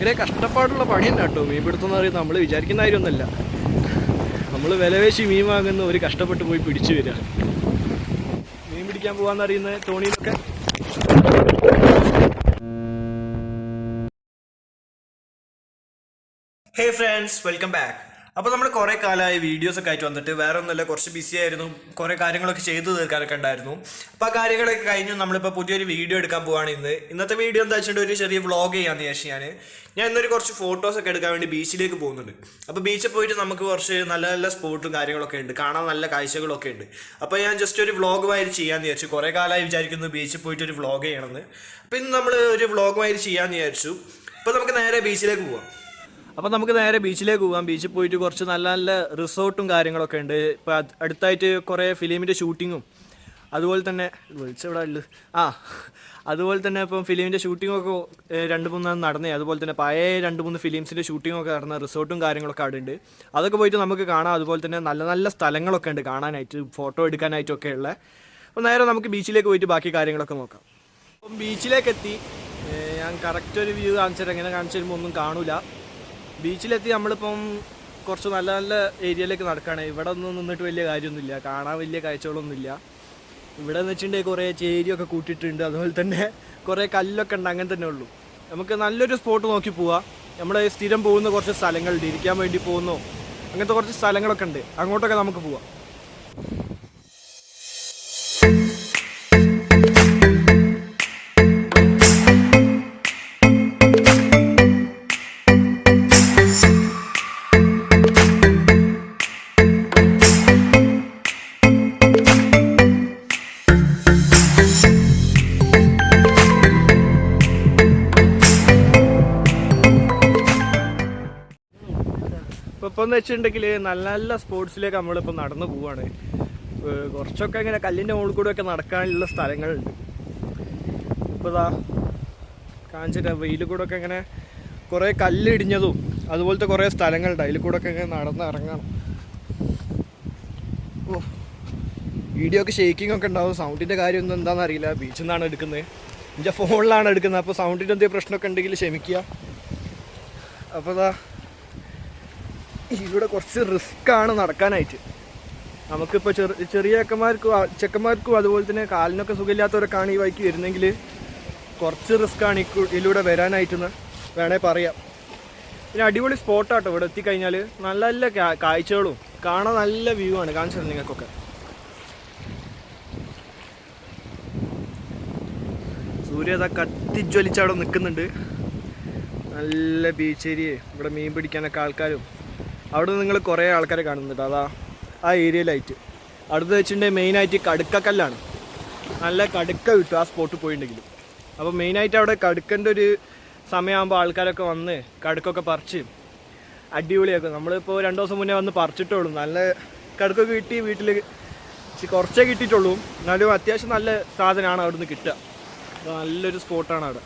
ഭയങ്കര കഷ്ടപ്പാടുള്ള പണി തന്നെ കേട്ടോ. മീൻ പിടുത്തമെന്ന് പറയുന്നത് നമ്മൾ വിചാരിക്കുന്ന കാര്യമൊന്നുമല്ല. നമ്മൾ വിലവേശി മീൻ വാങ്ങുന്ന ഒരു കഷ്ടപ്പെട്ട് പോയി പിടിച്ചു വരിക. മീൻ പിടിക്കാൻ പോകാമെന്നറിയുന്ന തോണിയിലൊക്കെ ഹേ ഫ്രണ്ട്സ്, വെൽക്കം ബാക്ക്. അപ്പോൾ നമ്മൾ കുറേ കാലമായി വീഡിയോസൊക്കെ ആയിട്ട് വന്നിട്ട് വേറെ ഒന്നുമല്ല, കുറച്ച് ബിസി ആയിരുന്നു, കുറേ കാര്യങ്ങളൊക്കെ ചെയ്തു തീർക്കാനൊക്കെ ഉണ്ടായിരുന്നു. അപ്പോൾ ആ കാര്യങ്ങളൊക്കെ കഴിഞ്ഞു നമ്മളിപ്പോൾ പുതിയൊരു വീഡിയോ എടുക്കാൻ പോവാണ്. ഇന്നത്തെ വീഡിയോ എന്താ വെച്ചിട്ട് ഒരു ചെറിയ വ്ളോഗ് ചെയ്യാമെന്ന് വിചാരിച്ചു. ഞാൻ ഇന്നൊരു കുറച്ച് ഫോട്ടോസൊക്കെ എടുക്കാൻ വേണ്ടി ബീച്ചിലേക്ക് പോകുന്നുണ്ട്. അപ്പോൾ ബീച്ചിൽ പോയിട്ട് നമുക്ക് കുറച്ച് നല്ല നല്ല സ്പോട്ടും കാര്യങ്ങളൊക്കെ ഉണ്ട്, കാണാൻ നല്ല കാഴ്ചകളൊക്കെ ഉണ്ട്. അപ്പോൾ ഞാൻ ജസ്റ്റ് ഒരു വ്ളോഗുമായിട്ട് ചെയ്യാമെന്ന് വിചാരിച്ചു. കുറേ കാലമായി വിചാരിക്കുന്നു ബീച്ചിൽ പോയിട്ട് ഒരു വ്ളോഗ് ചെയ്യണമെന്ന്. അപ്പോൾ ഇന്ന് നമ്മൾ ഒരു വ്ളോഗുമായിട്ട് ചെയ്യാമെന്ന് വിചാരിച്ചു. അപ്പോൾ നമുക്ക് നേരെ ബീച്ചിലേക്ക് പോവാം. അപ്പോൾ നമുക്ക് നേരെ ബീച്ചിലേക്ക് പോകാം. ബീച്ചിൽ പോയിട്ട് കുറച്ച് നല്ല നല്ല റിസോർട്ടും കാര്യങ്ങളൊക്കെ ഉണ്ട്. ഇപ്പോൾ അടുത്തായിട്ട് കുറേ ഫിലിമിൻ്റെ ഷൂട്ടിങ്ങും അതുപോലെ തന്നെ വിളിച്ചവിടെ ഉള്ളത് അതുപോലെ തന്നെ ഇപ്പം ഫിലിമിൻ്റെ ഷൂട്ടിങ്ങൊക്കെ 2-3 നടന്നേ. അതുപോലെ തന്നെ പഴയ 2-3 ഫിലിംസിൻ്റെ ഷൂട്ടിങ്ങൊക്കെ നടന്ന റിസോർട്ടും കാര്യങ്ങളൊക്കെ അവിടെ ഉണ്ട്. അതൊക്കെ പോയിട്ട് നമുക്ക് കാണാം. അതുപോലെ തന്നെ നല്ല നല്ല സ്ഥലങ്ങളൊക്കെ ഉണ്ട് കാണാനായിട്ട്, ഫോട്ടോ എടുക്കാനായിട്ടൊക്കെ ഉള്ള. അപ്പോൾ നേരെ നമുക്ക് ബീച്ചിലേക്ക് പോയിട്ട് ബാക്കി കാര്യങ്ങളൊക്കെ നോക്കാം. അപ്പം ബീച്ചിലേക്ക് എത്തി. ഞാൻ കറക്റ്റ് ഒരു വ്യൂ കാണിച്ചിട്ട് എങ്ങനെ കാണിച്ചു തരുമ്പോൾ ഒന്നും കാണൂല. ബീച്ചിലെത്തി നമ്മളിപ്പം കുറച്ച് നല്ല നല്ല ഏരിയയിലേക്ക് നടക്കുകയാണ്. ഇവിടെ ഒന്നും നിന്നിട്ട് വലിയ കാര്യമൊന്നുമില്ല, കാണാൻ വലിയ കാഴ്ചകളൊന്നുമില്ല. ഇവിടെ എന്ന് വെച്ചിട്ടുണ്ടെങ്കിൽ കുറേ ചേരിയൊക്കെ കൂട്ടിയിട്ടുണ്ട്, അതുപോലെ തന്നെ കുറേ കല്ലൊക്കെ ഉണ്ട്, അങ്ങനെ തന്നെ ഉള്ളൂ. നമുക്ക് നല്ലൊരു സ്പോട്ട് നോക്കി പോവാം. നമ്മൾ സ്ഥിരം പോകുന്ന കുറച്ച് സ്ഥലങ്ങളുണ്ട്, ഇരിക്കാൻ വേണ്ടി പോകുന്നു, അങ്ങനത്തെ കുറച്ച് സ്ഥലങ്ങളൊക്കെ ഉണ്ട്, അങ്ങോട്ടൊക്കെ നമുക്ക് പോവാം. ഇപ്പോൾ എന്ന് വെച്ചിട്ടുണ്ടെങ്കിൽ നല്ല നല്ല സ്പോർട്സിലേക്ക് നമ്മളിപ്പോൾ നടന്നു പോവാണ്. കുറച്ചൊക്കെ ഇങ്ങനെ കല്ലിൻ്റെ മുകളിൽ കൂടെ ഒക്കെ നടക്കാനുള്ള സ്ഥലങ്ങളുണ്ട്. ഇപ്പോൾ ഇതാ കാണിച്ചിട്ട് വെയിൽ കൂടെ ഒക്കെ ഇങ്ങനെ കുറേ കല്ലിടിഞ്ഞതും അതുപോലത്തെ കുറേ സ്ഥലങ്ങളുണ്ട്, അതിൽ കൂടെ ഒക്കെ ഇങ്ങനെ നടന്നിറങ്ങണം. ഓ, വീഡിയോ ഒക്കെ ഷേക്കിംഗ് ഒക്കെ ഉണ്ടാവും. സൗണ്ടിൻ്റെ കാര്യമൊന്നും എന്താണെന്ന് അറിയില്ല, ബീച്ചിൽ നിന്നാണ് എടുക്കുന്നത്, എൻ്റെ ഫോണിലാണ് എടുക്കുന്നത്. അപ്പോൾ സൗണ്ടിൻ്റെ എന്തെങ്കിലും പ്രശ്നമൊക്കെ ഉണ്ടെങ്കിൽ ക്ഷമിക്കുക. അപ്പോൾ ഇതാ ഇവിടെ കുറച്ച് റിസ്ക്കാണ് നടക്കാനായിട്ട്. നമുക്കിപ്പോൾ ചെറിയ ചെക്കന്മാർക്കും അതുപോലെ തന്നെ കാലിനൊക്കെ സുഖമില്ലാത്തവരൊക്കെയാണ് ഈ വഴിക്ക് വരുന്നെങ്കിൽ കുറച്ച് റിസ്ക്കാണ് ഇതിലൂടെ വരാനായിട്ടെന്ന് വേണേൽ പറയാം. പിന്നെ അടിപൊളി സ്പോട്ടാട്ടോ. ഇവിടെ എത്തിക്കഴിഞ്ഞാൽ നല്ല നല്ല കാഴ്ചകളും കാണാൻ നല്ല വ്യൂ ആണ്. കാണിച്ചത് നിങ്ങൾക്കൊക്കെ. സൂര്യ അതാ കത്തിജ്വലിച്ചവിടെ നിൽക്കുന്നുണ്ട്. നല്ല ബീച്ച് ഏരിയ, ഇവിടെ മീൻ പിടിക്കാനൊക്കെ ആൾക്കാരും. അവിടെ നിങ്ങൾ കുറേ ആൾക്കാരെ കാണുന്നുണ്ട്, അതാ ആ ഏരിയയിലായിട്ട്. അടുത്ത് വെച്ചിട്ടുണ്ടെങ്കിൽ മെയിനായിട്ട് കടുക്കക്കല്ലാണ്. നല്ല കടുക്ക കിട്ടും ആ സ്പോട്ടിൽ പോയിട്ടുണ്ടെങ്കിൽ. അപ്പോൾ മെയിനായിട്ട് അവിടെ കടുക്കൻ്റെ ഒരു സമയമാകുമ്പോൾ ആൾക്കാരൊക്കെ വന്ന് കടുക്കൊക്കെ പറിച്ച് അടിപൊളിയാക്കും. നമ്മളിപ്പോൾ 2 ദിവസം മുന്നേ വന്ന് പറിച്ചിട്ടുള്ളൂ. നല്ല കടുക്കൊക്കെ കിട്ടി. വീട്ടിൽ കുറച്ചേ കിട്ടിയിട്ടുള്ളൂ, എന്നാലും അത്യാവശ്യം നല്ല സാധനമാണ് അവിടെ നിന്ന് കിട്ടുക. നല്ലൊരു സ്പോട്ടാണ് അവിടെ,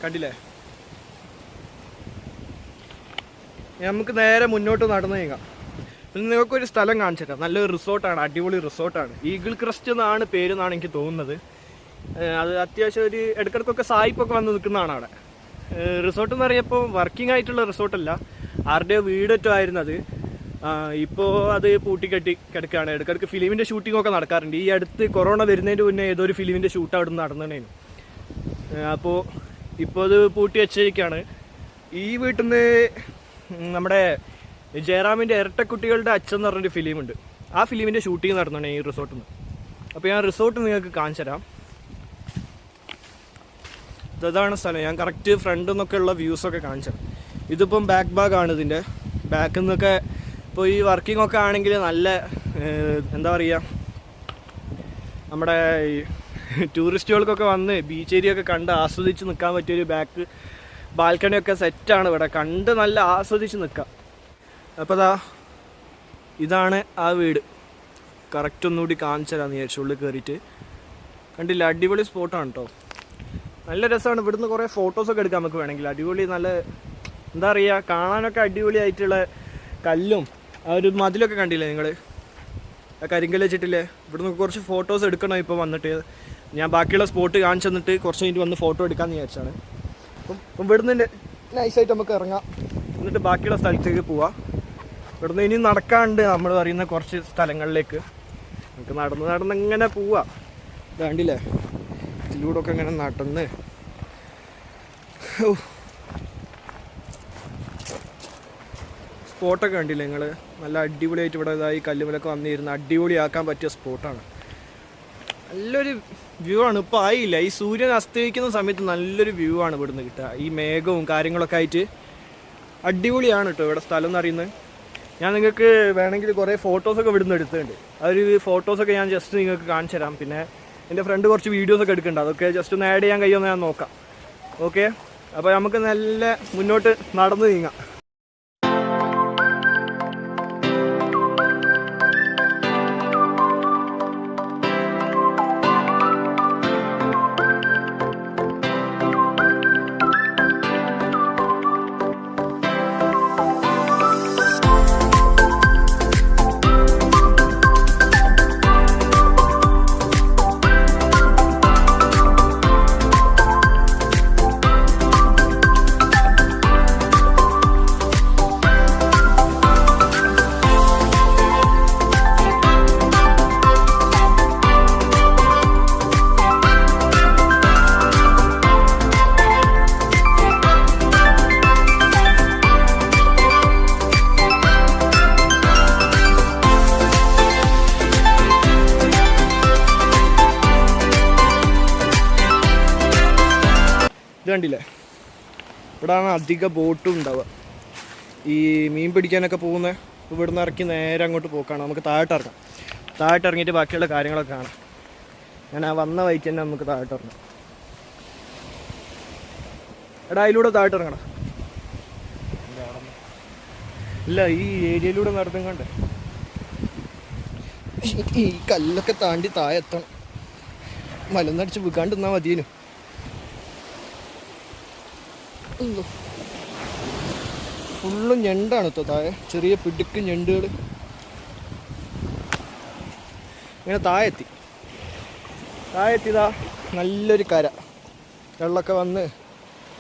കണ്ടില്ലേ. നമുക്ക് നേരെ മുന്നോട്ട് നടന്നു നീങ്ങാം. പിന്നെ നിങ്ങൾക്കൊരു സ്ഥലം കാണിച്ചു തരാം. നല്ലൊരു റിസോർട്ടാണ്, അടിപൊളി റിസോർട്ടാണ്. ഈഗിൾ ക്രസ്റ്റ് എന്നാണ് പേരെന്നാണ് എനിക്ക് തോന്നുന്നത്. അത് അത്യാവശ്യം ഒരു ഇടയ്ക്കിടയ്ക്കൊക്കെ സായിപ്പൊക്കെ വന്ന് നിൽക്കുന്നതാണ് അവിടെ. റിസോർട്ട് എന്ന് പറയുമ്പോൾ വർക്കിംഗ് ആയിട്ടുള്ള റിസോർട്ടല്ല, ആരുടെയോ വീടൊറ്റോ ആയിരുന്നത്. ഇപ്പോൾ അത് പൂട്ടിക്കെട്ടി കിടക്കുകയാണ്. ഇടയ്ക്കിടയ്ക്ക് ഫിലിമിൻ്റെ ഷൂട്ടിങ്ങൊക്കെ നടക്കാറുണ്ട്. ഈ അടുത്ത് കൊറോണ വരുന്നതിന് മുന്നേ ഏതോ ഒരു ഫിലിമിൻ്റെ ഷൂട്ട് അവിടെ നിന്ന് നടന്നേനു. അപ്പോൾ ഇപ്പോൾ അത് പൂട്ടി വെച്ചിരിക്കുകയാണ്. ഈ വീട്ടിൽ നിന്ന് നമ്മുടെ ജയറാമിൻ്റെ ഇരട്ടക്കുട്ടികളുടെ അച്ഛൻ എന്ന് പറഞ്ഞൊരു ഫിലിമുണ്ട്, ആ ഫിലിമിൻ്റെ ഷൂട്ടിങ് നടന്നതാണ് ഈ റിസോർട്ടിൽ നിന്ന്. അപ്പോൾ ഞാൻ റിസോർട്ട് നിങ്ങൾക്ക് കാണിച്ചു തരാം. ഇതാണ് സ്ഥലം. ഞാൻ കറക്റ്റ് ഫ്രണ്ടിൽ നിന്നൊക്കെ ഉള്ള വ്യൂസൊക്കെ കാണിച്ചു തരാം. ഇതിപ്പം ബാക്ക് ഭാഗമാണ്. ഇതിൻ്റെ ബാക്കിൽ നിന്നൊക്കെ ഇപ്പോൾ ഈ വർക്കിംഗ് ഒക്കെ ആണെങ്കിൽ നല്ല എന്താ പറയുക, നമ്മുടെ ടൂറിസ്റ്റുകൾക്കൊക്കെ വന്ന് ബീച്ച് ഏരിയ ഒക്കെ കണ്ട് ആസ്വദിച്ച് നിൽക്കാൻ പറ്റിയൊരു ബാൽക്കണിയൊക്കെ സെറ്റാണ് ഇവിടെ. കണ്ട് നല്ല ആസ്വദിച്ച് നിൽക്കാം. അപ്പോൾ ഇതാണ് ആ വീട്. കറക്റ്റ് ഒന്നുകൂടി കാണിച്ചു തരാമെന്ന് വിചാരിച്ചു. ഉള്ളിൽ കയറിയിട്ട് കണ്ടില്ല, അടിപൊളി സ്പോട്ടാണ് കേട്ടോ. നല്ല രസമാണ്. ഇവിടുന്ന് കുറേ ഫോട്ടോസൊക്കെ എടുക്കാം നമുക്ക് വേണമെങ്കിൽ. അടിപൊളി നല്ല എന്താ പറയുക, കാണാനൊക്കെ അടിപൊളിയായിട്ടുള്ള കല്ലും ആ ഒരു മതിലൊക്കെ കണ്ടില്ലേ നിങ്ങൾ, ആ കരിങ്കല്ല് വെച്ചിട്ടില്ലേ. ഇവിടുന്ന് കുറച്ച് ഫോട്ടോസ് എടുക്കണം. ഇപ്പോൾ വന്നിട്ട് ഞാൻ ബാക്കിയുള്ള സ്പോട്ട് കാണിച്ചു തന്നിട്ട് കുറച്ച് കഴിഞ്ഞിട്ട് വന്ന് ഫോട്ടോ എടുക്കാമെന്ന് വിചാരിച്ചാണ്. അപ്പം ഇവിടുന്ന് നൈസായിട്ട് നമുക്ക് ഇറങ്ങാം, എന്നിട്ട് ബാക്കിയുള്ള സ്ഥലത്തേക്ക് പോവാം. ഇവിടുന്ന് ഇനി നടക്കാണ്ട് നമ്മൾ പറയുന്ന കുറച്ച് സ്ഥലങ്ങളിലേക്ക് നമുക്ക് നടന്ന് ഇങ്ങനെ പോവാം. വേണ്ടില്ലേ ഇതിലൂടെ ഒക്കെ ഇങ്ങനെ നടന്ന് സ്പോട്ടൊക്കെ കണ്ടില്ലേ നിങ്ങൾ? നല്ല അടിപൊളിയായിട്ട് ഇവിടെ ഇതായി കല്ലുമലൊക്കെ വന്നിരുന്ന് അടിപൊളിയാക്കാൻ പറ്റിയ സ്പോട്ടാണ്. നല്ലൊരു വ്യൂ ആണ്. ഇപ്പോൾ ആയില്ല, ഈ സൂര്യൻ അസ്തമിക്കുന്ന സമയത്ത് നല്ലൊരു വ്യൂ ആണ് ഇവിടുന്ന് കിട്ടുക. ഈ മേഘവും കാര്യങ്ങളൊക്കെ ആയിട്ട് അടിപൊളിയാണ് കേട്ടോ ഇവിടെ സ്ഥലം എന്ന് പറയുന്നത്. ഞാൻ നിങ്ങൾക്ക് വേണമെങ്കിൽ കുറേ ഫോട്ടോസൊക്കെ ഇവിടുന്ന് എടുത്തിട്ടുണ്ട്. അതൊരു ഫോട്ടോസൊക്കെ ഞാൻ ജസ്റ്റ് നിങ്ങൾക്ക് കാണിച്ചു തരാം. പിന്നെ എൻ്റെ ഫ്രണ്ട് കുറച്ച് വീഡിയോസൊക്കെ എടുക്കുന്നുണ്ട്, അതൊക്കെ ജസ്റ്റ് ഒന്ന് ആഡ് ചെയ്യാൻ കഴിയുമെന്ന് ഞാൻ നോക്കാം. ഓക്കെ, അപ്പോൾ നമുക്ക് നല്ല മുന്നോട്ട് നടന്നു നീങ്ങാം. ഇത് കണ്ടില്ലേ, ഇവിടെയാണ് അധിക ബോട്ടും ഉണ്ടാവുക. ഈ മീൻ പിടിക്കാനൊക്കെ പോകുന്നത് ഇവിടുന്ന് ഇറക്കി നേരെ അങ്ങോട്ട് പോക്കാണ്. നമുക്ക് താഴോട്ടിറങ്ങാം. താഴോട്ടിറങ്ങിയിട്ട് ബാക്കിയുള്ള കാര്യങ്ങളൊക്കെ കാണാം. ഞാൻ ആ വന്ന വഴിക്ക് തന്നെ നമുക്ക് താഴോട്ടിറങ്ങാം. എടാ അതിലൂടെ താഴോട്ടിറങ്ങണം. ഇല്ല, ഈ ഏരിയയിലൂടെ നടത്തും. ഈ കല്ലൊക്കെ താണ്ടി താഴെ എത്തണം. മലന്നടിച്ച് വിൽക്കാണ്ട് നിന്നാൽ മതിയേനു. ഫുള്ളും ഞണ്ടാണ് കേട്ടോ താഴെ, ചെറിയ പിടുക്ക് ഞണ്ടുകൾ. ഇങ്ങനെ താഴെത്തിയതാ നല്ലൊരു കര, വെള്ളമൊക്കെ വന്ന്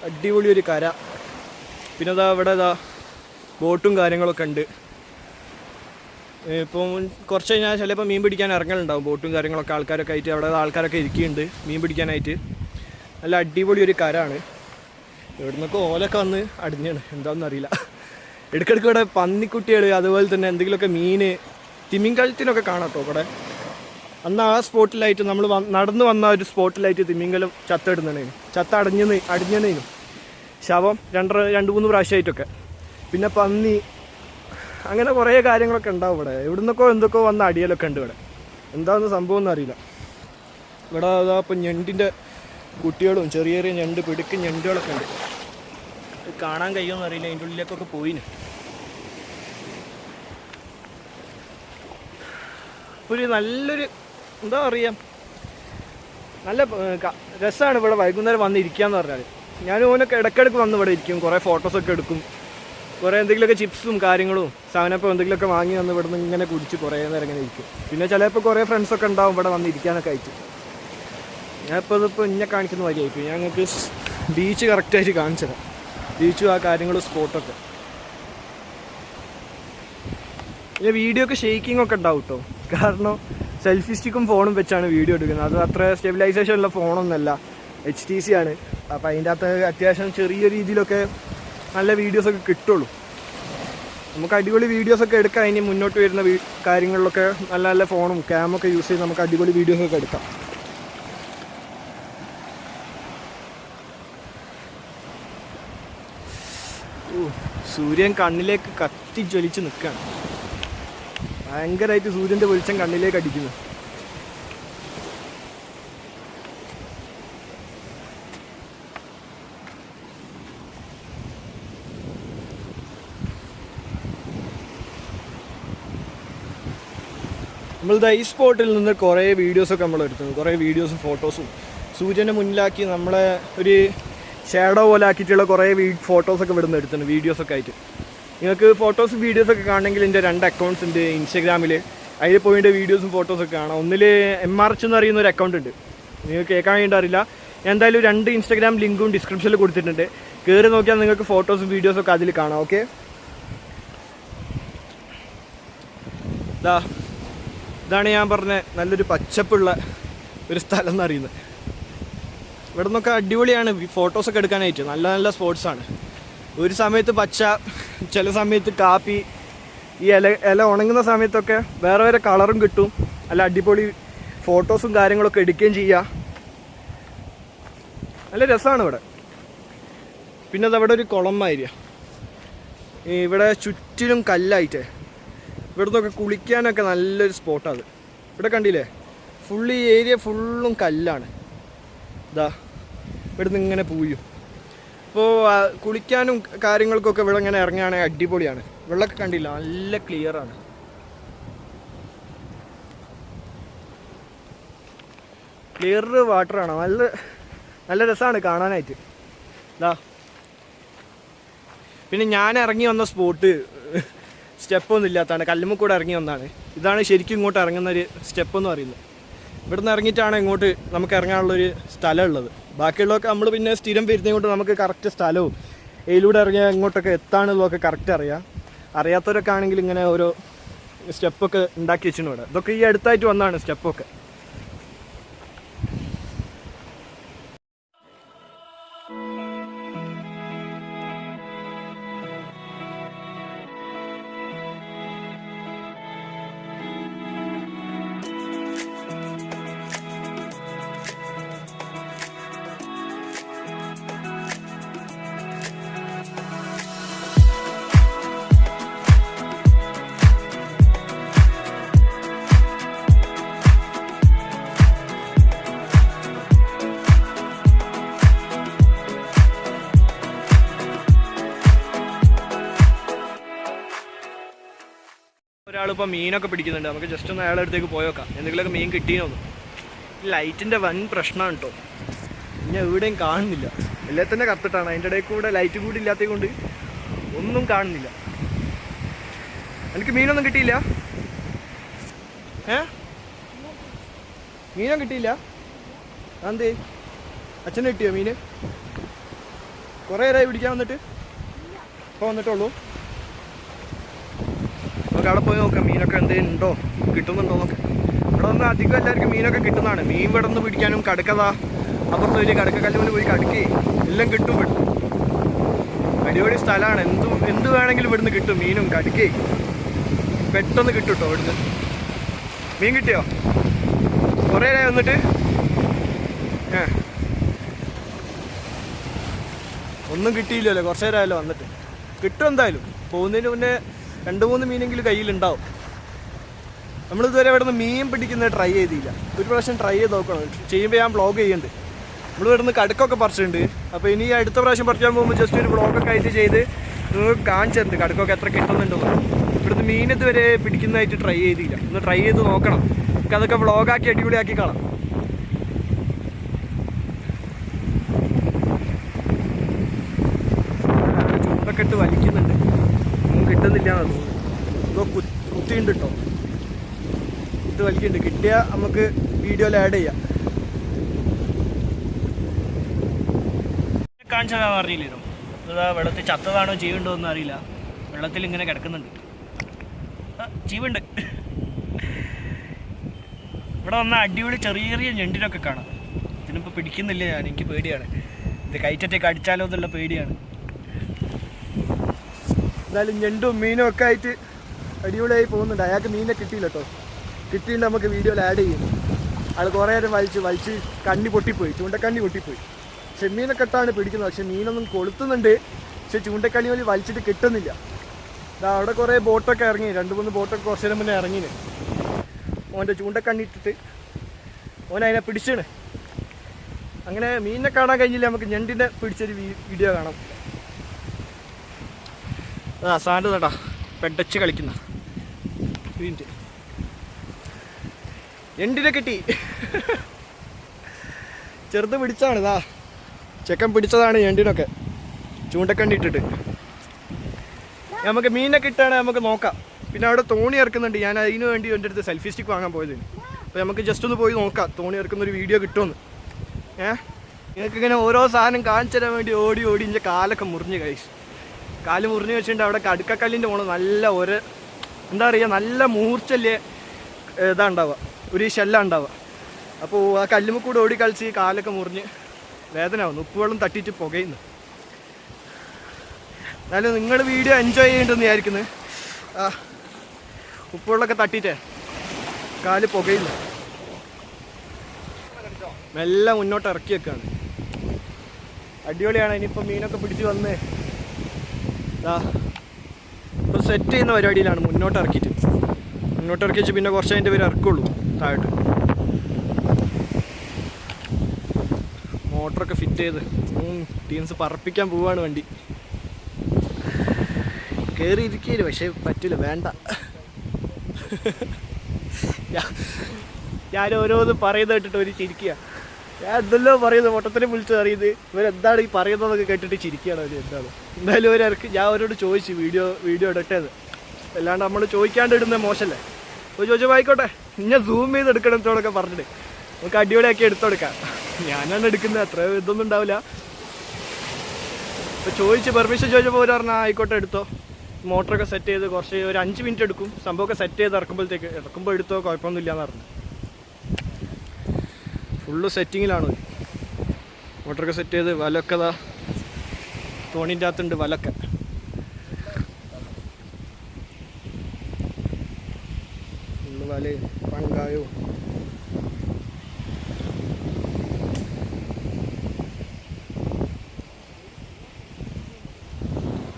അടിപൊളി ഒരു കര. പിന്നെ ഇവിടെ ബോട്ടും കാര്യങ്ങളൊക്കെ ഉണ്ട്. ഇപ്പം കുറച്ച് കഴിഞ്ഞാൽ ചിലപ്പോൾ മീൻ പിടിക്കാൻ ഇറങ്ങലുണ്ടാവും. ബോട്ടും കാര്യങ്ങളൊക്കെ ആൾക്കാരൊക്കെ ആയിട്ട് അവിടെ ആൾക്കാരൊക്കെ ഇരിക്കുന്നുണ്ട് മീൻ പിടിക്കാനായിട്ട്. നല്ല അടിപൊളി ഒരു കരമാണ്. ഇവിടെ നിന്നൊക്കെ ഓലൊക്കെ വന്ന് അടിഞ്ഞാണ്, എന്താണെന്ന് അറിയില്ല. ഇടയ്ക്കിടയ്ക്ക് ഇവിടെ പന്നിക്കുട്ടികൾ, അതുപോലെ തന്നെ എന്തെങ്കിലുമൊക്കെ മീൻ, തിമിങ്കലത്തിനൊക്കെ കാണാം കേട്ടോ ഇവിടെ. അന്ന് ആ സ്പോട്ടിലായിട്ട് നമ്മൾ നടന്നു വന്ന ഒരു സ്പോട്ടിലായിട്ട് തിമിങ്കലം അടിഞ്ഞനേനും ശവം 2-3 പ്രാവശ്യമായിട്ടൊക്കെ. പിന്നെ പന്നി, അങ്ങനെ കുറേ കാര്യങ്ങളൊക്കെ ഉണ്ടാവും ഇവിടെ. എന്തൊക്കെയോ വന്ന അടിയലൊക്കെ ഉണ്ട് ഇവിടെ. എന്താണെന്ന് സംഭവം ഒന്നും അറിയില്ല. ഇവിടെ അതാ ഇപ്പം ഞണ്ടിൻ്റെ കുട്ടികളും ചെറിയ ചെറിയ ഞണ്ട്, പിടുക്ക് ഞണ്ടുകളൊക്കെ ഉണ്ട്. കാണാൻ കഴിയുമെന്ന് അറിയില്ല, അതിൻ്റെ ഉള്ളിലേക്കൊക്കെ പോയിന്. ഒരു നല്ലൊരു എന്താ പറയുക, നല്ല രസമാണ് ഇവിടെ വൈകുന്നേരം വന്നിരിക്കുകയെന്ന് പറഞ്ഞാൽ. ഞാൻ ഓനൊക്കെ ഇടയ്ക്കിടയ്ക്ക് വന്ന് ഇവിടെ ഇരിക്കും, കുറേ ഫോട്ടോസൊക്കെ എടുക്കും, കുറേ എന്തെങ്കിലുമൊക്കെ ചിപ്സും കാര്യങ്ങളും സാധനപ്പോൾ എന്തെങ്കിലുമൊക്കെ വാങ്ങി വന്ന് ഇവിടെ നിന്ന് ഇങ്ങനെ കുടിച്ച് കുറേ നേരം ഇങ്ങനെ ഇരിക്കും. പിന്നെ ചിലപ്പോൾ കുറേ ഫ്രണ്ട്സൊക്കെ ഉണ്ടാവും ഇവിടെ വന്നിരിക്കാനൊക്കെ ആയിട്ട്. ഞാനിപ്പോൾ ഇന്നെ കാണിക്കുന്ന വഴിയായിരിക്കും. ഞങ്ങൾക്ക് ബീച്ച് കറക്റ്റായിട്ട് കാണിച്ചു തരാം, ബീച്ചും ആ കാര്യങ്ങളും സ്പോട്ടൊക്കെ. പിന്നെ വീഡിയോ ഒക്കെ ഷെയ്ക്കിംഗ് ഒക്കെ ഉണ്ടാവും കേട്ടോ, കാരണം സെൽഫി സ്റ്റിക്കും ഫോണും വെച്ചാണ് വീഡിയോ എടുക്കുന്നത്. അത് അത്ര സ്റ്റെബിലൈസേഷൻ ഉള്ള ഫോണൊന്നുമല്ല, HTC ആണ്. അപ്പോൾ അതിൻ്റെ അകത്ത് അത്യാവശ്യം ചെറിയ രീതിയിലൊക്കെ നല്ല വീഡിയോസൊക്കെ കിട്ടുള്ളൂ. നമുക്ക് അടിപൊളി വീഡിയോസൊക്കെ എടുക്കാം. ഇനി മുന്നോട്ട് വരുന്ന കാര്യങ്ങളിലൊക്കെ നല്ല നല്ല ഫോണും ക്യാമൊക്കെ യൂസ് ചെയ്ത് നമുക്ക് അടിപൊളി വീഡിയോസൊക്കെ എടുക്കാം. സൂര്യൻ കണ്ണിലേക്ക് കത്തി ജ്വലിച്ച് നിൽക്കുകയാണ്. ഭയങ്കരമായിട്ട് സൂര്യൻ്റെ വെളിച്ചം കണ്ണിലേക്ക് അടിക്കുന്നു. നമ്മളിത് ഈ സ്പോട്ടിൽ നിന്ന് കുറേ വീഡിയോസൊക്കെ നമ്മൾ എടുക്കുന്നു, കുറേ വീഡിയോസും ഫോട്ടോസും സൂര്യനെ മുന്നിലാക്കി നമ്മളെ ഒരു ഷാഡോ പോലെ ആക്കിയിട്ടുള്ള കുറേ ഫോട്ടോസൊക്കെ ഇവിടുന്ന് എടുത്തിട്ടുണ്ട്, വീഡിയോസൊക്കെ ആയിട്ട്. നിങ്ങൾക്ക് ഫോട്ടോസും വീഡിയോസൊക്കെ കാണണമെങ്കിൽ എൻ്റെ 2 അക്കൗണ്ട്സ് ഉണ്ട് ഇൻസ്റ്റഗ്രാമിൽ. അതിൽ പോയിട്ട് വീഡിയോസും ഫോട്ടോസൊക്കെ കാണാം. ഒന്നിൽ MRH എന്ന് പറയുന്ന ഒരു അക്കൗണ്ട് ഉണ്ട്, നിങ്ങൾക്ക് കേൾക്കാൻ വേണ്ടി അറിയില്ല. ഞാൻ എന്തായാലും 2 ഇൻസ്റ്റഗ്രാം ലിങ്കും ഡിസ്ക്രിപ്ഷനിൽ കൊടുത്തിട്ടുണ്ട്. കയറി നോക്കിയാൽ നിങ്ങൾക്ക് ഫോട്ടോസും വീഡിയോസൊക്കെ അതിൽ കാണാം. ഓക്കെ, ഇതാണ് ഞാൻ പറഞ്ഞ നല്ലൊരു പച്ചപ്പുള്ള ഒരു സ്ഥലം എന്നറിയുന്നത്. ഇവിടെ നിന്നൊക്കെ അടിപൊളിയാണ് ഫോട്ടോസൊക്കെ എടുക്കാനായിട്ട്. നല്ല നല്ല സ്പോട്ട്സാണ്. ഒരു സമയത്ത് പച്ച, ചില സമയത്ത് കാപ്പി, ഈ ഇല ഉണങ്ങുന്ന സമയത്തൊക്കെ വേറെ വേറെ കളറും കിട്ടും. നല്ല അടിപൊളി ഫോട്ടോസും കാര്യങ്ങളൊക്കെ എടുക്കുകയും ചെയ്യാം. നല്ല രസമാണ് ഇവിടെ. പിന്നെ അതവിടെ ഒരു കുളം മാതിരിയ, ഇവിടെ ചുറ്റിലും കല്ലായിട്ട്. ഇവിടെ നിന്നൊക്കെ കുളിക്കാനൊക്കെ നല്ലൊരു സ്പോട്ടാണ്. ഇവിടെ കണ്ടില്ലേ, ഫുള്ള് ഈ ഏരിയ ഫുള്ളും കല്ലാണ്. ഇവിടെ നിന്ന് ഇങ്ങനെ പൂയും. അപ്പോൾ കുളിക്കാനും കാര്യങ്ങൾക്കൊക്കെ ഇവിടെ ഇങ്ങനെ ഇറങ്ങുകയാണെങ്കിൽ അടിപൊളിയാണ്. വെള്ളമൊക്കെ കണ്ടില്ല, നല്ല ക്ലിയറാണ്. ക്ലിയർ വാട്ടറാണ്. നല്ല നല്ല രസമാണ് കാണാനായിട്ട്. പിന്നെ ഞാൻ ഇറങ്ങി വന്ന സ്പോട്ട് സ്റ്റെപ്പൊന്നും ഇല്ലാത്തതാണ്, കല്ലുമ്മ കൂടെ ഇറങ്ങി വന്നതാണ്. ഇതാണ് ശരിക്കും ഇങ്ങോട്ട് ഇറങ്ങുന്നൊരു സ്റ്റെപ്പ് എന്ന് പറയുന്നത്. ഇവിടെ നിന്ന് ഇറങ്ങിയിട്ടാണ് ഇങ്ങോട്ട് നമുക്ക് ഇറങ്ങാനുള്ളൊരു സ്ഥലം ഉള്ളത്. ബാക്കിയുള്ളതൊക്കെ നമ്മൾ പിന്നെ സ്ഥിരം വരുന്നത് കൊണ്ട് നമുക്ക് കറക്റ്റ് സ്ഥലവും ഇതിലൂടെ ഇറങ്ങിയാൽ ഇങ്ങോട്ടൊക്കെ എത്താനുള്ളതൊക്കെ കറക്റ്റ് അറിയാം. അറിയാത്തവരൊക്കെ ആണെങ്കിൽ ഇങ്ങനെ ഓരോ സ്റ്റെപ്പൊക്കെ ഉണ്ടാക്കി വെച്ചിട്ടുണ്ട് ഇവിടെ. ഇതൊക്കെ ഈ അടുത്തായിട്ട് വന്നതാണ് സ്റ്റെപ്പൊക്കെ. ഒരാളിപ്പോൾ മീനൊക്കെ പിടിക്കുന്നുണ്ട്. നമുക്ക് ജസ്റ്റ് ഒന്ന് അയാളുടെ അടുത്തേക്ക് പോയോക്കാം, എന്തെങ്കിലുമൊക്കെ മീൻ കിട്ടിയെന്നു. ലൈറ്റിൻ്റെ വൻ പ്രശ്നമാണ് കേട്ടോ. ഞാൻ എവിടെയും കാണുന്നില്ല, എല്ലാം തന്നെ കത്തിട്ടാണ്. അതിൻ്റെ ഇടയിൽ കൂടെ ലൈറ്റ് കൂടി ഇല്ലാത്തത് കൊണ്ട് ഒന്നും കാണുന്നില്ല. എനിക്ക് മീനൊന്നും കിട്ടിയില്ല. മീനൊന്നും കിട്ടിയില്ല. അതെന്തേ, അച്ഛനെ കിട്ടിയോ മീൻ? കുറേ നേരമായി പിടിക്കാൻ വന്നിട്ട്, ഇപ്പോൾ വന്നിട്ടുള്ളൂ. നമുക്ക് അവിടെ പോയി നോക്കാം മീനൊക്കെ എന്തെങ്കിലും ഉണ്ടോ, കിട്ടുന്നുണ്ടോ എന്നൊക്കെ. ഇവിടെ വന്ന് അധികം എല്ലാവർക്കും മീനൊക്കെ കിട്ടുന്നതാണ്. മീൻ ഇവിടെ നിന്ന് പിടിക്കാനും കടക്കതാ അപ്പുറത്ത് വലിയ കടക്കക്കല്ലുകൊണ്ട് പോയി കടക്കി എല്ലാം കിട്ടും. ഇവിടെ അടിപൊളി സ്ഥലമാണ്. എന്ത് വേണമെങ്കിലും ഇവിടുന്ന് കിട്ടും. മീനും കടക്കി പെട്ടെന്ന് കിട്ടും കേട്ടോ. ഇവിടുന്ന് മീൻ കിട്ടിയോ? കുറേ നേരം വന്നിട്ട് ഒന്നും കിട്ടിയില്ലല്ലോ. കുറച്ച് നേരമായല്ലോ വന്നിട്ട്. കിട്ടും എന്തായാലും. പോകുന്നതിന് മുന്നേ 2-3 മീനെങ്കിലും കയ്യിലുണ്ടാവും. നമ്മളിതുവരെ ഇവിടെ നിന്ന് മീൻ പിടിക്കുന്നത് ട്രൈ ചെയ്തില്ല. ഒരു പ്രാവശ്യം ട്രൈ ചെയ്ത് നോക്കണം. ചെയ്യുമ്പോൾ ഞാൻ വ്ളോഗ് ചെയ്യുന്നുണ്ട്. നമ്മൾ ഇവിടെ നിന്ന് കടുക്കൊക്കെ പറിച്ചിട്ടുണ്ട്. അപ്പോൾ ഇനി അടുത്ത പ്രാവശ്യം പറിക്കാൻ പോകുമ്പോൾ ജസ്റ്റ് ഒരു വ്ളോഗൊക്കെ ആയിട്ട് ചെയ്ത് നിങ്ങൾക്ക് കാണിച്ചിട്ടുണ്ട് കടുക്കൊക്കെ എത്ര കിട്ടുന്നുണ്ടോ. ഇവിടുന്ന് മീൻ ഇതുവരെ പിടിക്കുന്നതായിട്ട് ട്രൈ ചെയ്തില്ല. ഒന്ന് ട്രൈ ചെയ്ത് നോക്കണം. നമുക്ക് അതൊക്കെ വ്ളോഗാക്കി അടിപൊളിയാക്കി കാണാം. ചൂണ്ടൊക്കെ ഇട്ട് വലിക്കുന്നുണ്ട്, ഒന്നും കിട്ടുന്നില്ല എന്നാണ് തോന്നുന്നത്. ഇതോ കുത്തിയുണ്ട് കേട്ടോ, കുത്തി വലിക്കുന്നുണ്ട്. കിട്ടിയാൽ നമുക്ക് വീഡിയോയിൽ ആഡ് ചെയ്യാം. കാണിച്ചാൽ അറിയില്ലല്ലോ. ഇതാ വെള്ളത്തിൽ ചത്തതാണോ ജീവുണ്ടോ ഒന്നും അറിയില്ല. വെള്ളത്തിൽ ഇങ്ങനെ കിടക്കുന്നുണ്ട്. ജീവുണ്ട്. ഇവിടെ വന്നാൽ അടിപൊളി ചെറിയ ചെറിയ ഞണ്ടിനൊക്കെ കാണാം. ഇതിനിപ്പോൾ പിടിക്കുന്നില്ല ഞാൻ, എനിക്ക് പേടിയാണ്. ഇത് കയറ്റത്തേക്ക് അടിച്ചാലോ എന്നുള്ള പേടിയാണ്. എന്തായാലും ഞണ്ടും മീനും ഒക്കെ ആയിട്ട് അടിപൊളിയായി പോകുന്നുണ്ട്. അയാൾക്ക് മീനെ കിട്ടിയില്ല കേട്ടോ. കിട്ടിയിട്ട് നമുക്ക് വീഡിയോയിൽ ആഡ് ചെയ്യും. അയാൾ കുറേ നേരം വലിച്ച് കണ്ണി പൊട്ടിപ്പോയി, ചൂണ്ടക്കണ്ണി പൊട്ടിപ്പോയി. ചെമ്മീനൊക്കെ ഇട്ടാണ് പിടിക്കുന്നത്. പക്ഷെ മീനൊന്നും കൊളുത്തുന്നുണ്ട്, പക്ഷെ ചൂണ്ടക്കണ്ണി വഴി വലിച്ചിട്ട് കിട്ടുന്നില്ല. അവിടെ കുറേ ബോട്ടൊക്കെ ഇറങ്ങി, 2-3 ബോട്ടൊക്കെ കുറച്ച് നേരം മുന്നേ ഇറങ്ങിന്. ഓൻ്റെ ചൂണ്ടക്കണ്ണി ഇട്ടിട്ട് ഓൻ അതിനെ പിടിച്ചാണ്. അങ്ങനെ മീനിനെ കാണാൻ കഴിഞ്ഞില്ല. നമുക്ക് ഞണ്ടിനെ പിടിച്ചൊരു വീഡിയോ കാണാം. സാൻഡ് നടാ പെടച്ച് കളിക്കുന്ന വീണ്ടും ഞണ്ടിനെ കിട്ടി. ചെറുത് പിടിച്ചാണ്. ഇതാ ചെക്കൻ പിടിച്ചതാണ് ഞണ്ടിനൊക്കെ ചൂണ്ടക്കണ്ണി ഇട്ടിട്ട്. നമുക്ക് മീനെ കിട്ടുകയാണെങ്കിൽ നമുക്ക് നോക്കാം. പിന്നെ അവിടെ തോണി ഇറക്കുന്നുണ്ട്. ഞാൻ അതിന് വേണ്ടി എൻ്റെ അടുത്ത് സെൽഫി സ്റ്റിക്ക് വാങ്ങാൻ പോയതിന്. അപ്പോൾ നമുക്ക് ജസ്റ്റ് ഒന്ന് പോയി നോക്കാം തോണി ഇറക്കുന്നൊരു വീഡിയോ കിട്ടുമെന്ന്. നിങ്ങൾക്ക് ഇങ്ങനെ ഓരോ സാധനം കാണിച്ചു തരാൻ വേണ്ടി ഓടി ഓടി എൻ്റെ കാലൊക്കെ മുറിഞ്ഞ് കഴിച്ചു. കാല് മുറിഞ്ഞ് വെച്ചിട്ടുണ്ട്. അവിടെ കടുക്കക്കല്ലിൻ്റെ മുകളിൽ നല്ല എന്താ പറയുക, നല്ല മൂർച്ചല്ലേ ഇതാ ഉണ്ടാവുക, ഒരു ഷെല്ല ഉണ്ടാവുക. അപ്പോൾ ആ കല്ലുമ്മ കൂടെ ഓടി കളിച്ച് കാലൊക്കെ മുറിഞ്ഞ് വേദനയാവുന്നു. ഉപ്പുവെള്ളം തട്ടിയിട്ട് പുകയുന്നു. എന്നാലും നിങ്ങൾ വീഡിയോ എൻജോയ് ചെയ്യേണ്ടെന്ന് വിചാരിക്കുന്നത്. ആ ഉപ്പുവെള്ളമൊക്കെ തട്ടിയിട്ടേ കാല് പുകയില്ല. മെല്ലെ മുന്നോട്ട് ഇറക്കി വെക്കുകയാണ്. അടിപൊളിയാണ്. ഇനിയിപ്പോൾ മീനൊക്കെ പിടിച്ച് വന്ന് ഇപ്പോൾ സെറ്റ് ചെയ്യുന്ന പരിപാടിയിലാണ്. മുന്നോട്ട് ഇറക്കി വെച്ച് പിന്നെ കുറച്ച് അതിൻ്റെ പേര് ഇറക്കുള്ളൂ താഴോട്ട്. മോട്ടറൊക്കെ ഫിറ്റ് ചെയ്ത് ടീംസ് പറപ്പിക്കാൻ പോവാണ് വണ്ടി. കയറി ഇരിക്കയില്ല, പക്ഷേ പറ്റില്ല, വേണ്ട. ഞാൻ ഓരോന്ന് പറയുന്നത് കേട്ടിട്ട് ഒരു ചിരിക്കുക. ഞാൻ എന്തെല്ലോ പറയുന്നത് മൊട്ടത്തിനെ വിളിച്ച് അറിയുന്നത് ഇവരെന്താണ് ഈ പറയുന്നതൊക്കെ കേട്ടിട്ട് ചിരിക്കുകയാണ് അവർ. എന്താണ് എന്തായാലും ഞാൻ അവരോട് ചോദിച്ചു വീഡിയോ ഇടട്ടേത്. അല്ലാണ്ട് നമ്മൾ ചോദിക്കാണ്ട് ഇടുന്നത് മോശമല്ലേ. അപ്പോൾ ചോദിച്ചപ്പോൾ ആയിക്കോട്ടെ, ഇന്നെ സൂം ചെയ്ത് എടുക്കണം എന്നോടൊക്കെ പറഞ്ഞിട്ട് നമുക്ക് അടിപൊളിയാക്കി എടുത്തെടുക്കാം. ഞാനാണ് എടുക്കുന്നത്, അത്ര ഇതൊന്നും ഉണ്ടാവില്ല. അപ്പോൾ പെർമിഷൻ ചോദിച്ചപ്പോൾ അവർ പറഞ്ഞാൽ ആയിക്കോട്ടെ എടുത്തോ. മോട്ടറൊക്കെ സെറ്റ് ചെയ്ത് കുറച്ച് ഒരു 5 മിനിറ്റ് എടുക്കും. സംഭവമൊക്കെ സെറ്റ് ചെയ്ത് ഇറക്കുമ്പോൾ എടുത്തോ, കുഴപ്പമൊന്നുമില്ല എന്ന് പറഞ്ഞു. ഫുള്ള് സെറ്റിങ്ങിലാണ്. മോട്ടറൊക്കെ സെറ്റ് ചെയ്ത് വലൊക്കെ തോണിൻ്റെ അകത്തുണ്ട് വലൊക്കെ. ഫുള്ള് വല പങ്കായോ.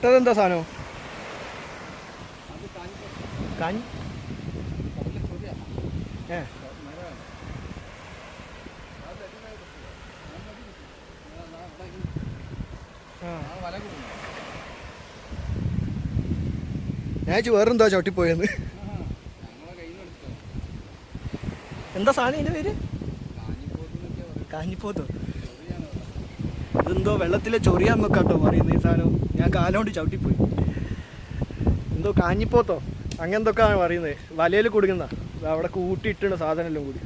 ഇതെന്താ സാധനം? ഞാൻ വേറെന്താ ചവിട്ടിപ്പോയെന്ന്. എന്താ സാധനം ഇതിൻ്റെ പേര്? കാഞ്ഞിപ്പോത്തോ? ഇതെന്തോ വെള്ളത്തിലെ ചൊറിയാന്നൊക്കെ കേട്ടോ പറയുന്നത് ഈ സാധനം. ഞാൻ കാലോണ്ട് ചവിട്ടിപ്പോയി. എന്തോ കാഞ്ഞിപ്പോത്തോ അങ്ങനെ എന്തൊക്കെയാണ് പറയുന്നത്. വലയിൽ കൊടുക്കുന്ന അവിടെ കൂട്ടിയിട്ടാണ് സാധനം എല്ലാം കൂടി.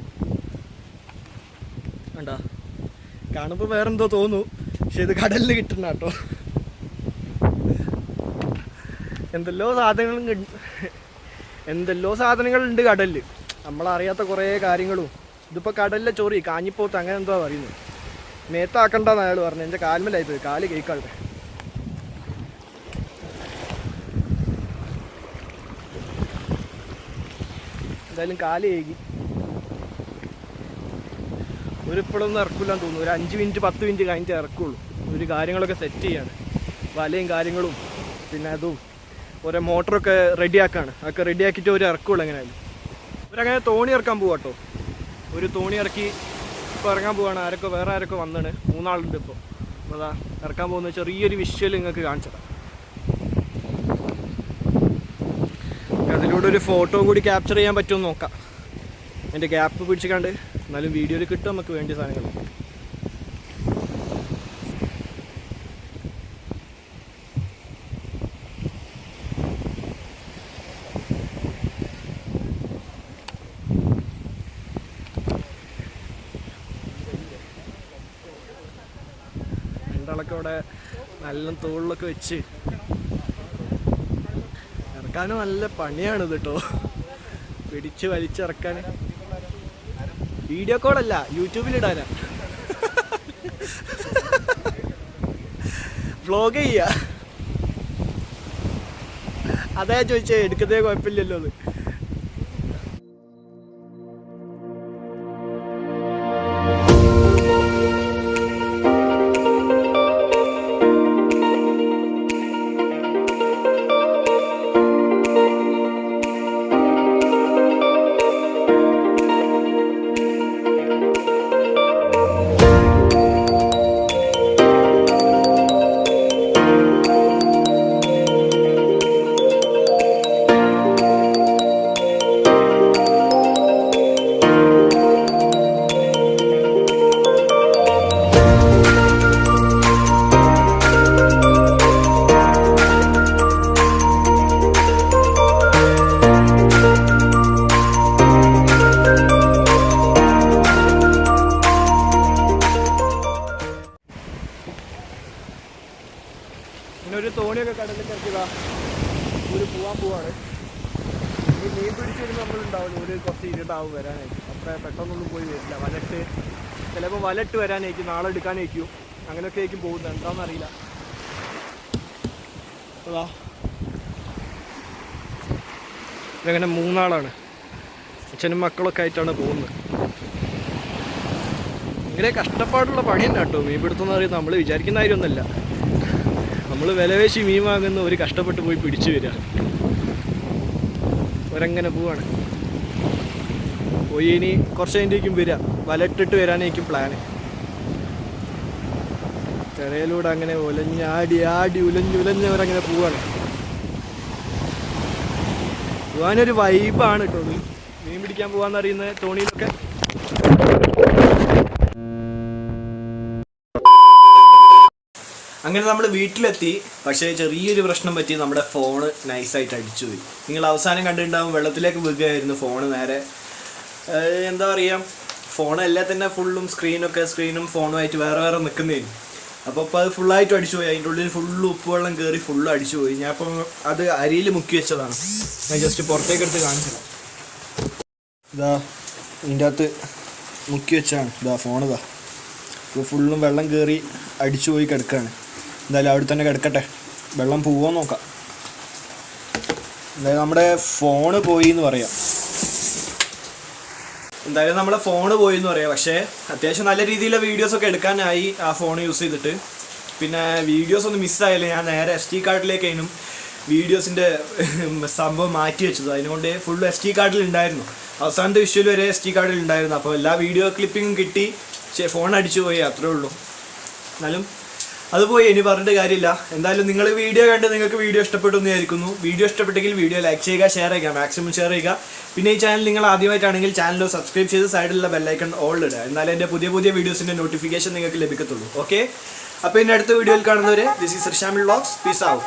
വേണ്ടാ കാണുമ്പോൾ വേറെന്തോ തോന്നു, പക്ഷെ ഇത് കടലിൽ കിട്ടുന്ന കേട്ടോ. എന്തെല്ലോ സാധനങ്ങളുണ്ട് കടലിൽ, നമ്മളറിയാത്ത കുറേ കാര്യങ്ങളും. ഇതിപ്പോൾ കടലിലെ ചൊറി കാഞ്ഞിപ്പോത്ത് അങ്ങനെ എന്തോ പറയുന്നത്. മേത്താക്കണ്ടെന്ന് അയാൾ പറഞ്ഞു. എൻ്റെ കാൽമേലായിപ്പോയി, കാല് കേൾക്കാളുടെ. എന്തായാലും കാല് കേൾക്കി. ഇപ്പോഴൊന്നും ഇറക്കില്ലാന്ന് തോന്നുന്നു. ഒരു 5 മിനിറ്റ് 10 മിനിറ്റ് കഴിഞ്ഞിട്ട് ഇറക്കുള്ളൂ. ഒരു കാര്യങ്ങളൊക്കെ സെറ്റ് ചെയ്യാണ്, വലയും കാര്യങ്ങളും. പിന്നെ അതും ഓരോ മോട്ടറൊക്കെ റെഡിയാക്കാണ്. അതൊക്കെ റെഡിയാക്കിയിട്ട് ഒരു ഇറക്കുള്ളൂ. എങ്ങനെയായാലും ഇവരങ്ങനെ തോണി ഇറക്കാൻ പോവാ കേട്ടോ. ഒരു തോണി ഇറക്കി ഇപ്പോൾ ഇറങ്ങാൻ പോവാണ്. വേറെ ആരൊക്കെ വന്നാണ്. 3 ആളുണ്ട് ഇപ്പോൾ. അതാ ഇറക്കാൻ പോകുന്ന ചെറിയൊരു വിഷ്വൽ നിങ്ങൾക്ക് കാണിച്ചതാണ്. അതിലൂടെ ഒരു ഫോട്ടോ കൂടി ക്യാപ്ചർ ചെയ്യാൻ പറ്റുമെന്ന് നോക്കാം. എൻ്റെ ഗ്യാപ്പ് പിടിച്ചിക്കാണ്ട് എന്നാലും വീഡിയോയിൽ കിട്ടും നമുക്ക് വേണ്ടിയ സാധനങ്ങൾ. രണ്ടാളൊക്കെ അവിടെ നല്ല തോളിലൊക്കെ വെച്ച് ഇറക്കാനും നല്ല പണിയാണിത് കേട്ടോ. പിടിച്ച് വലിച്ചിറക്കാൻ. വീഡിയോ കോളല്ല, യൂട്യൂബിലിടാനാ, വ്ളോഗ് ചെയ്യാ. അതാ ചോദിച്ചേ, എടുക്കുന്നതേ കുഴപ്പമില്ലല്ലോ അത്. തോണിയൊക്കെ കടലിൽ കിടക്കുക ഒരു പോവാൻ പോവാണ്. ഈ മീൻ പിടിച്ച് വരുമ്പോൾ നമ്മളുണ്ടാവില്ല, ഒരു കുറച്ച് ഇരുട്ടാവും വരാനായിട്ട്. അത്ര പെട്ടെന്നൊന്നും പോയി വരില്ല. വലട്ട് ചിലപ്പോൾ വലട്ട് വരാനായിരിക്കും, നാളെ എടുക്കാനായിരിക്കും, അങ്ങനെയൊക്കെ ആയിരിക്കും പോകുന്നത്. എന്താണെന്നറിയില്ല. അതാ ഇതങ്ങനെ 3 ആളാണ്, അച്ഛനും മക്കളൊക്കെ ആയിട്ടാണ് പോകുന്നത്. ഇങ്ങനെ കഷ്ടപ്പാടുള്ള പണി തന്നെ കേട്ടോ മീൻ പിടുത്തം പറയുന്നത്. നമ്മൾ വിചാരിക്കുന്ന കാര്യമൊന്നുമല്ല. നമ്മൾ വിലവേശി മീൻ വാങ്ങുന്ന ഒരു കഷ്ടപ്പെട്ട് പോയി പിടിച്ചു വരിക. ഒരങ്ങനെ പോവാണ്. പോയി ഇനി കുറച്ച് കഴിഞ്ഞിട്ടേക്കും വരിക, വലട്ടിട്ട് വരാനായിരിക്കും പ്ലാന്. തിരയിലൂടെ അങ്ങനെ ആടി ഉലഞ്ഞവരങ്ങനെ പോവാണ്. പോകാനൊരു വൈബാണ് കേട്ടോ. മീൻ പിടിക്കാൻ പോകാന്നറിയുന്ന തോണിയിലൊക്കെ. അങ്ങനെ നമ്മൾ വീട്ടിലെത്തി. പക്ഷേ ചെറിയൊരു പ്രശ്നം പറ്റി, നമ്മുടെ ഫോണ് നൈസായിട്ട് അടിച്ചുപോയി. നിങ്ങൾ അവസാനം കണ്ടിട്ടുണ്ടാവും, വെള്ളത്തിലേക്ക് വീഴുകയായിരുന്നു ഫോണ് നേരെ. എന്താ പറയുക, ഫോണെല്ലാം തന്നെ ഫുള്ളും സ്ക്രീനും ഫോണുമായിട്ട് വേറെ വേറെ നിൽക്കുന്നതായിരുന്നു. അപ്പോൾ അത് ഫുള്ളായിട്ടും അടിച്ചുപോയി. അതിൻ്റെ ഉള്ളിൽ ഫുള്ള് ഉപ്പുവെള്ളം കയറി ഫുള്ള് അടിച്ചുപോയി. ഞാൻ അപ്പം അത് അരിയിൽ മുക്കി വെച്ചതാണ്. ഞാൻ ജസ്റ്റ് പുറത്തേക്ക് എടുത്ത് കാണിച്ചത്. ഇതാ ഇതിൻ്റെ അകത്ത് മുക്കി വെച്ചാണ്. ഇതാ ഫോണിതാ. ഇപ്പോൾ ഫുള്ളും വെള്ളം കയറി അടിച്ചു പോയി കിടക്കുകയാണ്. എന്തായാലും അവിടെ തന്നെ കിടക്കട്ടെ, വെള്ളം പോവോ നോക്കാം. എന്തായാലും നമ്മുടെ ഫോണ് പോയി എന്ന് പറയാം. പക്ഷേ അത്യാവശ്യം നല്ല രീതിയിലുള്ള വീഡിയോസൊക്കെ എടുക്കാനായി ആ ഫോൺ യൂസ് ചെയ്തിട്ട്. പിന്നെ വീഡിയോസ് ഒന്നും മിസ്സായില്ല. ഞാൻ നേരെ SD കാർഡിലേക്കായിരുന്നു വീഡിയോസിൻ്റെ സംഭവം മാറ്റി വെച്ചത്. അതിനുകൊണ്ട് ഫുൾ SD കാർഡിൽ ഉണ്ടായിരുന്നു. അവസാനത്തെ വിഷ്വൽ വരെ SD കാർഡിൽ ഉണ്ടായിരുന്നു. അപ്പോൾ എല്ലാ വീഡിയോ ക്ലിപ്പിങ്ങും കിട്ടി. പക്ഷേ ഫോൺ അടിച്ചു പോയി, അത്രേ ഉള്ളൂ. എന്നാലും അത് പോയി, ഇനി പറഞ്ഞിട്ട് കാര്യമില്ല. എന്തായാലും നിങ്ങൾ വീഡിയോ കണ്ട് നിങ്ങൾക്ക് വീഡിയോ ഇഷ്ടപ്പെട്ടു എന്ന് വിചാരിക്കുന്നു. വീഡിയോ ഇഷ്ടപ്പെട്ടെങ്കിൽ വീഡിയോ ലൈക്ക് ചെയ്യുക, ഷെയർ ചെയ്യുക, മാക്സിമം ഷെയർ ചെയ്യുക. പിന്നെ ഈ ചാനൽ നിങ്ങൾ ആദ്യമായിട്ടാണെങ്കിൽ ചാനൽ സബ്സ്ക്രൈബ് ചെയ്ത് സൈഡിലുള്ള ബെല്ലൈക്കൺ ഓൾ ഇടുക. എന്നാലും എൻ്റെ പുതിയ വീഡിയോസിൻ്റെ നോട്ടിഫിക്കേഷൻ നിങ്ങൾക്ക് ലഭിക്കത്തുള്ളൂ. ഓക്കെ, അപ്പോൾ ഇനി അടുത്ത വീഡിയോയിൽ കാണുന്നവരെ, this is Rishamil vlogs. Peace out.